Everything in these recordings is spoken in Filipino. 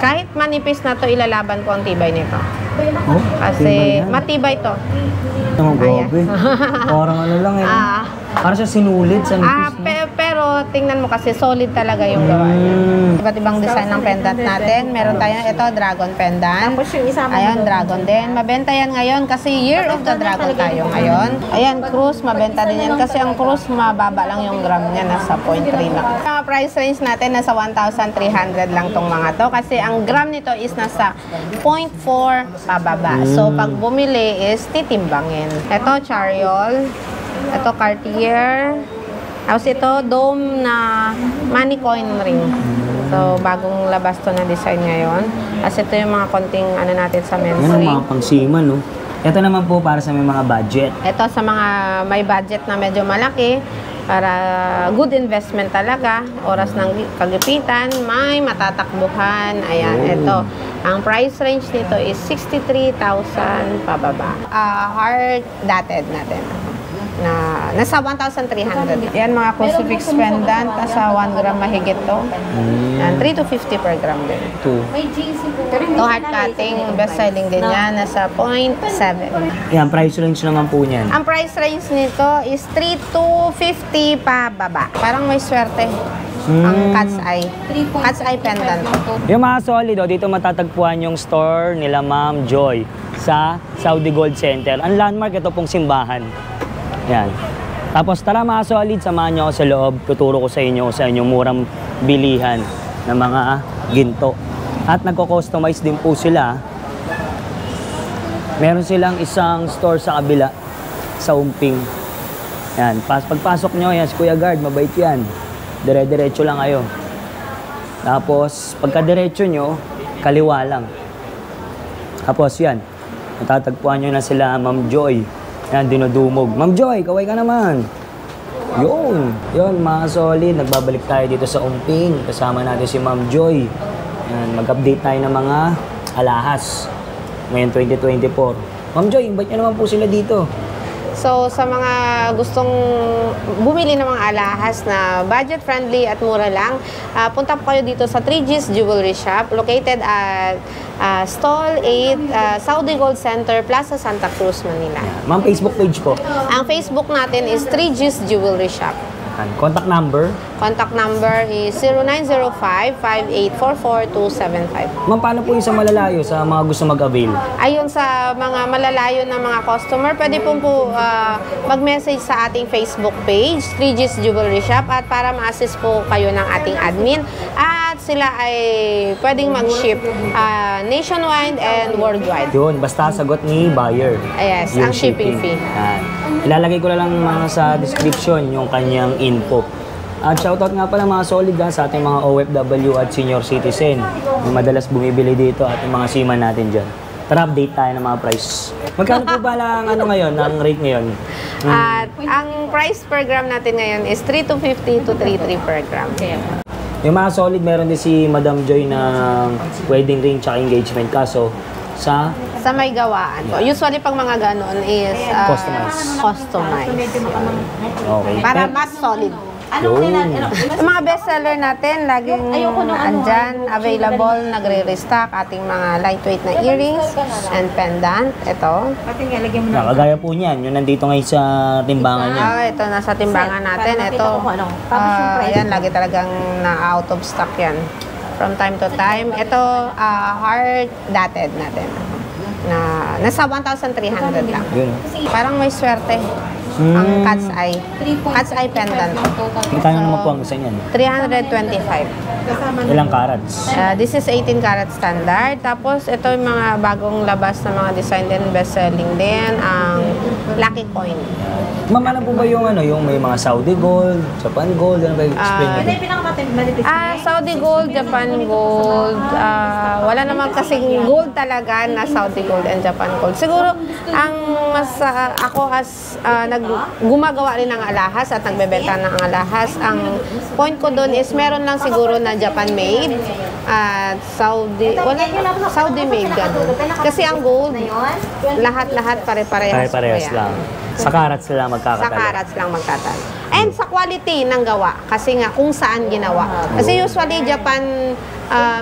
Kahit manipis na to, ilalaban ko ang tibay nito. Oh, Kasi matibay to. Ang grabe. Parang ano lang eh. Parang siya sinulid sa nipis. Pero tingnan mo kasi solid talaga yung gawa niya. Iba't ibang design ng pendant natin. Meron tayo ito, dragon pendant. Tapos yung isa Ayan, dragon din. Mabenta yan ngayon kasi Year of the Dragon tayo ngayon. Ayan, cruise, mabenta din yan. Kasi ang cruise, mababa lang yung gram niya. Nasa 0.3 lang. Ang price range natin, nasa 1,300 lang tong mga to. Kasi ang gram nito is nasa 0.4 pababa. So, pag bumili is titimbangin. Ito, Chariol. Ito, Cartier. Tapos ito, dome na money coin ring. So, bagong labas to na design ngayon. Kasi ito yung mga konting ano natin sa men's Yan ring. ang mga pangsiman, no? Ito naman po para sa may mga budget. Ito sa mga may budget na medyo malaki, para good investment talaga. Oras ng kagipitan, may matatakbuhan. Ayan, ito. Ang price range nito is 63,000 pababa. Hard dated natin. Nasa 1,300. Yan mga crucifix pendant, nasa 1 gram mahigit to. Yan, 3 to 50 per gram din. Ito hard cutting, best selling din yan, nasa 0.7. Yan, price range naman po niyan. Ang price range nito is 3 to 50 pa baba. Parang may swerte. Ang cat's eye. Cat's eye pendant. Yung mga solid, dito matatagpuan yung store nila Ma'am Joy sa Saudi Gold Center. Ang landmark, ito pong simbahan. Yan. Tapos tara mga solid, samahan nyo ako sa loob. Tuturo ko sa inyong murang bilihan ng mga ginto. At nagko-customize din po sila. Meron silang isang store sa kabila, sa Umping. Yan. Pagpasok nyo, yan, si Kuya Guard, mabait yan. Dire-diretso lang kayo. Tapos, pagka-diretso nyo, kaliwa lang. Tapos yan, matatagpuan nyo na sila Ma'am Joy. Yan, dinudumog. Ma'am Joy, kaway ka naman. Yun, mga solid. Nagbabalik tayo dito sa Umping. Kasama natin si Ma'am Joy. Yan, mag-update tayo ng mga alahas. Ngayon, 2024. Ma'am Joy, invite nyo naman po sila dito. So, sa mga gustong bumili ng mga alahas na budget-friendly at mura lang, punta po kayo dito sa 3G's Jewelry Shop, located at Stall 8, Saudi Gold Center, Plaza Santa Cruz, Manila. Ma'am, Facebook page po. Ang Facebook natin is 3G's Jewelry Shop. Contact number? Contact number is 0905-5844-275. Ma'am, paano po yung sa malalayo, sa mga gusto mag-avail? Ayun, sa mga malalayo na mga customer, pwede po mag-message sa ating Facebook page, 3G's Jewelry Shop, at para ma-assist po kayo ng ating admin. At sila ay pwedeng mag-ship nationwide and worldwide. Yun, basta sagot ni buyer. Yes, Yung ang shipping fee. Yan. Ilalagay ko na lang mga sa description yung kanyang info. At shoutout nga pala mga solid sa ating mga OFW at senior citizen yung madalas bumibili dito at yung mga seaman natin dyan. Tara, update tayo ng mga price. Magkano po ba lang ngayon, ang rate ngayon? At ang price per gram natin ngayon is 3 to 50 to 3.3 per gram. Yung mga solid, meron din si Madam Joy ng wedding ring tsaka engagement. Kaso, sa may gawaan po. Usually, pag mga ganon is customized. Okay. Para mas solid. Yung mga bestseller natin, laging andyan, available, nagre-restock ating mga lightweight na earrings and pendant. Ito. Nakagaya po niyan, yung nandito ngayon sa timbangan niya. Ito, nasa timbangan natin. Ito, ayan, lagi talagang na-out of stock yan. From time to time. Ito, hard dated natin. Nasa 1,300 lang. Parang may swerte. Ang cat's eye. Cat's eye pendant. Magkano naman po ang isa niyan? 325. Ilang carats? This is 18 karat standard. Tapos ito yung mga bagong labas na mga design din, best selling din, ang Lucky Coin. Ma'am, ano po ba yung yung may mga Saudi Gold, Japan Gold, ano ba yung explain nito? Saudi Gold, Japan Gold, wala naman kasing gold talaga na Saudi Gold and Japan Gold. Siguro, ang mas ako as gumagawa rin ng alahas at nagbebenta ng alahas, ang point ko doon is meron lang siguro na Japan made at Saudi made ganun. Kasi ang gold, lahat-lahat pare-parehas. Pare-parehas lang. Sa carats lang magkakatalo. Sa carats lang magkatalo. And sa quality ng gawa, kasi nga kung saan ginawa. Kasi usually Japan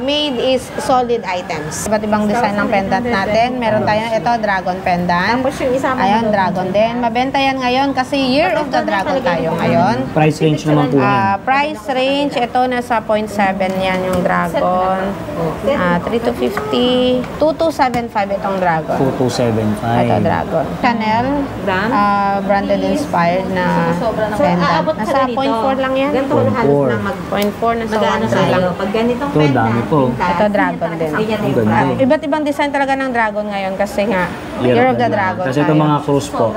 made is solid items. Iba't ibang design ng pendant natin. Meron tayo ito, dragon pendant. Tapos yung isa Ayan, dragon din. Mabenta yan ngayon kasi Year of the Dragon tayo ngayon. Price range naman po yan. Price range, ito nasa 0.7 yan yung dragon. 3 to 50. 2275 itong dragon. 2275. Ito dragon. Chanel, Brand? branded inspired na pendant. Nasa 0.4 lang yan. Ganito 0.4. halos na 0.4 nasa mag-ano 1 lang. tayo. Pag ganitong Ito, dami po. Ito dragon din. Ang ganda. Iba't ibang design talaga ng dragon ngayon kasi nga Year of the Dragon. Kasi ito tayo. mga cruise po.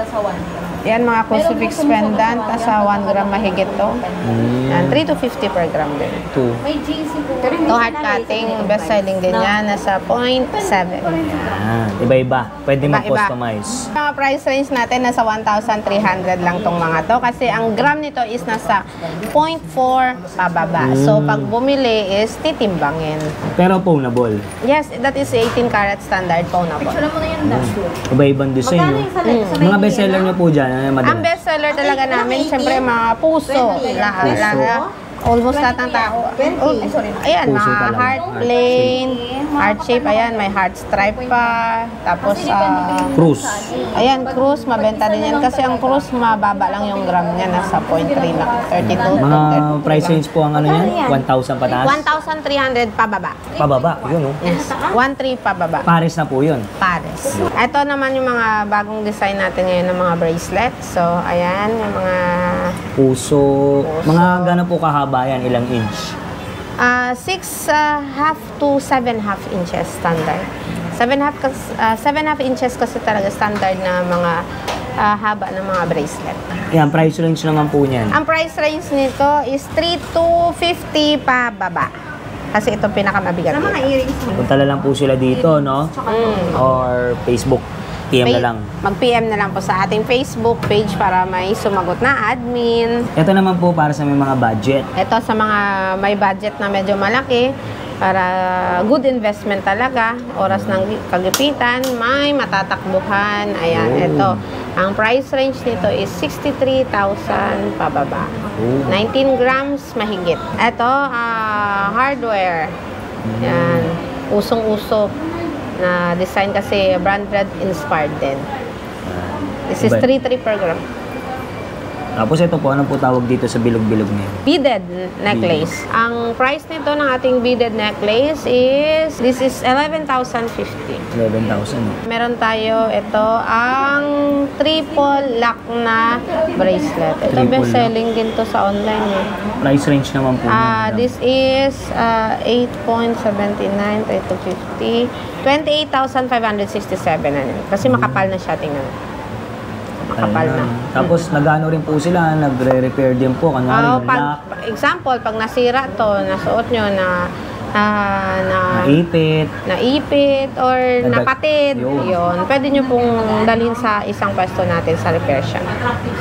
Yan mga crucifix pendant, nasa 1 gram mahigit to. Yan, 3 to 50 per gram din. Ito. Ito hard cutting, best selling din yan, nasa 0.7. Yan. Iba-iba. Pwede Iba-iba. mag-customize. Mga price range natin nasa 1,300 lang tong mga to kasi ang gram nito is nasa 0.4 pababa. So pag bumili is titimbangin. Pero pawnable. Yes, that is 18 karat standard pawnable. Iba-ibang design, no? Mga bestseller nyo po dyan, ano, madam? Ang best seller talaga namin, syempre mga puso. Almost lahat ng tao. Oh, ayan, Puso mga talaga. heart plain, heart shape, ayan, may heart stripe pa. Tapos, Cruise. ayan, cruise, mabenta din yan. Kasi ang cruise, mababa lang yung gram niya, nasa 0.3 lang. 32. Mga price range po ang ano yan? 1,000 pataas? 1,300 pababa. Pababa. Yun, no? Yes, 1,300 pababa. Pares na po yun. Pares. Ito naman yung mga bagong design natin ngayon ng mga bracelet. So, ayan, yung mga Puso. Mga gano'n po kahaba yan? Ilang inch? 6.5 to 7.5 inches standard. 7.5 inches kasi talaga standard na mga haba ng mga bracelet. Yan, price range naman po niyan. Ang price range nito is 3 to 50 pa baba. Kasi ito pinakamabigat. Sa mga earrings mo. Punta na lang po sila dito, no? Or Facebook. PM na lang. Mag-PM na lang po sa ating Facebook page para may sumagot na admin. Ito naman po para sa may mga budget. Ito sa mga may budget na medyo malaki, para good investment talaga, oras ng kagipitan, may matatakbuhan. Ayan, ito. Ang price range nito is 63,000 pababa. 19 grams mahigit. Ito, hardware. Yan, usong-uso na design kasi branded inspired din. This is 3 per gram. Tapos ito po, ano po tawag dito sa bilog-bilog niya? Beaded necklace. Ang price nito ng ating beaded necklace is, this is 11,050. 11,000. Meron tayo ito, ang triple lock na bracelet. Ito Triple best selling din to sa online eh. Price range naman po. niyan. This is 8.79, 3 to 50, 28,567 na yun. Kasi makapal na siya, tingnan. Makapal na. Tapos nagano rin po sila, nagre-repair din po. Kanwari yung lock, Example, pag nasira to, nasuot nyo na naipit. naipit or napatid, Yun. yun. Pwede nyo pong dalhin sa isang pwesto natin sa repair shop.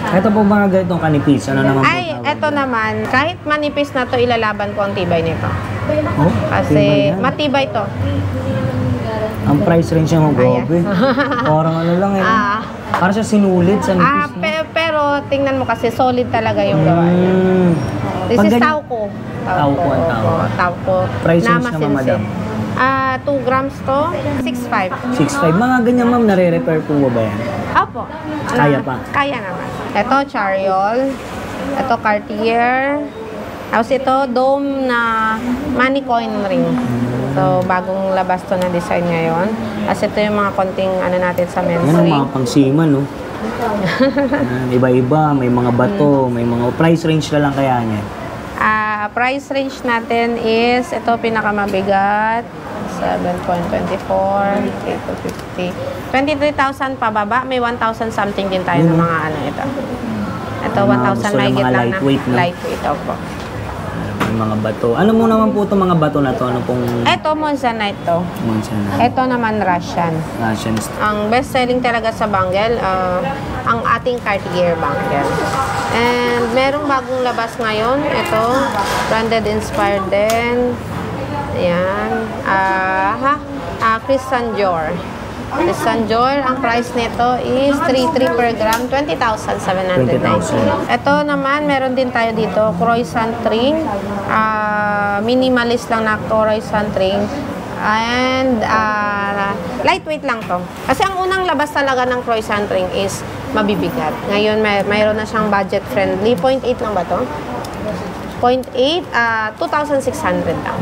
Ito po mga ganitong kanipis. Ano naman po Ay, tawag? eto naman, kahit manipis na to, ilalaban ko ang tibay nito. Oh, Kasi tingnan yan. matibay to. Ang price range naman, grabe. Parang ano lang eh. Para siya sinulid sa nipis na. Pero tingnan mo kasi solid talaga yung gawa niya. This Pag is ganyan- Tauco. Tauco ang tawag. Tauco. Price na range naman, masinsin. madam? 2 grams to, 6.5. 6.5. Mga ganyan ma'am, nare-repair po ba yan? Opo. Kaya pa? Kaya naman. Ito, Chariol. Ito, Cartier. Tapos ito, dome na money coin ring. So, bagong labas to na design ngayon. Kasi ito yung mga konting ano natin sa men's Yan ang ring. mga pangsiman, no? Yan, iba-iba, may mga bato, may mga price range na lang kaya niya. Price range natin is, ito pinakamabigat, 7.24, 8.50, 23,000 pababa, may 1,000 something din tayo ng mga ano ito. Ito, Mga 1,000 gusto ng mahigit mga lang lightweight, no? lightweight, opo. May mga bato. Ano mo naman po itong mga bato na to? Ano pong Ito, Monzanite to. monsa na? Ito naman, Russian. Russian Ang best selling talaga sa bangle, ang ating Cartier bangle. And merong bagong labas ngayon. Ito, branded inspired din. Ayan. Christian Dior. San Jor, ang price nito is 3.3 per gram, 20,790. 20,000. Ito naman, meron din tayo dito, croissant ring. Minimalist lang na croissant ring. And lightweight lang to. Kasi ang unang labas talaga ng croissant ring is mabibigat. Ngayon, mayroon na siyang budget friendly. 0.8 lang ba to? 0.8, 2,600 lang.